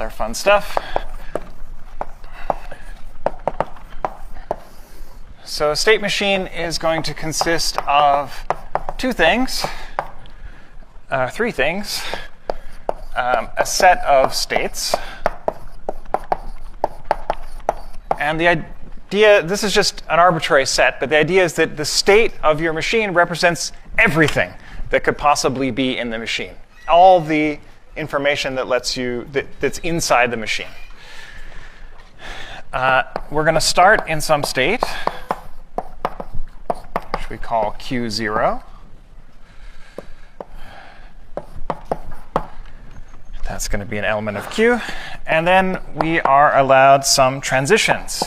other fun stuff. So a state machine is going to consist of three things. A set of states. And the idea, this is just an arbitrary set, but the idea is that the state of your machine represents everything that could possibly be in the machine. All the information that that's inside the machine. We're going to start in some state, which we call Q0. That's going to be an element of Q. And then we are allowed some transitions.